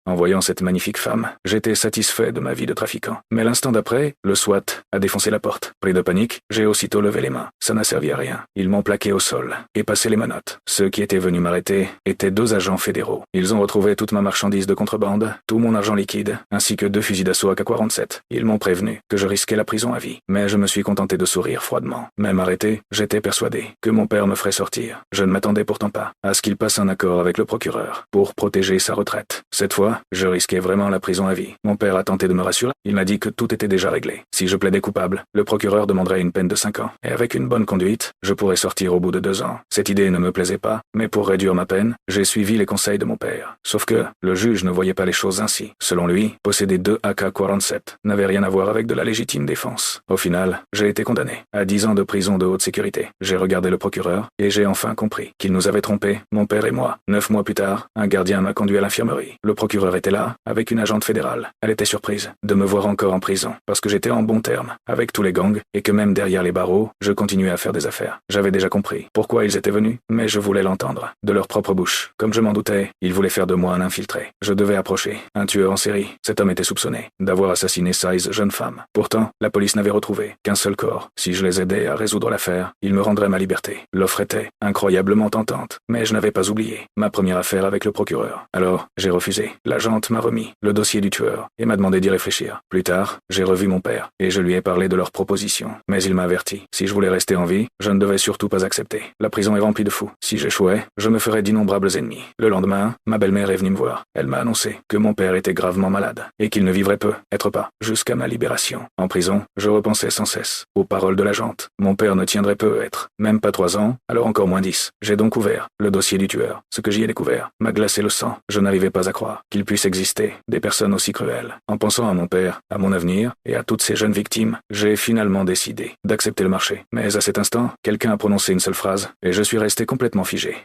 En voyant cette magnifique femme, j'étais satisfait de ma vie de trafiquant. Mais l'instant d'après, le SWAT a défoncé la porte. Pris de panique, j'ai aussitôt levé les mains. Ça n'a servi à rien. Ils m'ont plaqué au sol et passé les menottes. Ceux qui étaient venus m'arrêter étaient 2 agents fédéraux. Ils ont retrouvé toute ma marchandise de contrebande, tout mon argent liquide, ainsi que 2 fusils d'assaut AK-47. Ils m'ont prévenu que je risquais la prison à vie. Mais je me suis contenté de sourire froidement. Même arrêté, j'étais persuadé que mon père me ferait sortir. Je ne m'attendais pourtant pas à ce qu'il passe un accord avec le procureur pour protéger sa retraite. Cette fois, je risquais vraiment la prison à vie. Mon père a tenté de me rassurer. Il m'a dit que tout était déjà réglé. Si je plaidais coupable, le procureur demanderait une peine de 5 ans. Et avec une bonne conduite, je pourrais sortir au bout de 2 ans. Cette idée ne me plaisait pas, mais pour réduire ma peine, j'ai suivi les conseils de mon père. Sauf que, le juge ne voyait pas les choses ainsi. Selon lui, posséder 2 AK-47 n'avait rien à voir avec de la légitime défense. Au final, j'ai été condamné à 10 ans de prison de haute sécurité. J'ai regardé le procureur, et j'ai enfin compris qu'il nous avait trompés, mon père et moi. 9 mois plus tard, un gardien m'a conduit à l'infirmerie. Le procureur était là, avec une agente fédérale. Elle était surprise de me voir encore en prison, parce que j'étais en bons termes avec tous les gangs, et que même derrière les barreaux, je continuais à faire des affaires. J'avais déjà compris pourquoi ils étaient venus, mais je voulais l'entendre, de leur propre bouche. Comme je m'en doutais, ils voulaient faire de moi un infiltré. Je devais approcher un tueur en série. Cet homme était soupçonné d'avoir assassiné 16 jeunes femmes. Pourtant, la police n'avait retrouvé qu'un seul corps. Si je les aidais à résoudre l'affaire, ils me rendraient ma liberté. L'offre était incroyablement tentante, mais je n'avais pas oublié ma première affaire avec le procureur. Alors, j'ai refusé. L'agente m'a remis le dossier du tueur et m'a demandé d'y réfléchir. Plus tard, j'ai revu mon père et je lui ai parlé de leur proposition. Mais il m'a averti. Si je voulais rester en vie, je ne devais surtout pas accepter. La prison est remplie de fous. Si j'échouais, je me ferais d'innombrables ennemis. Le lendemain, ma belle-mère est venue me voir. Elle m'a annoncé que mon père était gravement malade et qu'il ne vivrait être pas, jusqu'à ma libération. En prison, je repensais sans cesse aux paroles de l'agente. Mon père ne tiendrait peu être, même pas 3 ans, alors encore moins 10. J'ai donc ouvert le dossier du tueur. Ce que j'y ai découvert m'a glacé le sang. Je n'arrivais pas à croire qu'il puisse exister des personnes aussi cruelles. En pensant à mon père, à mon avenir et à toutes ces jeunes victimes, j'ai finalement décidé d'accepter le marché. Mais à cet instant, quelqu'un a prononcé une seule phrase et je suis resté complètement figé.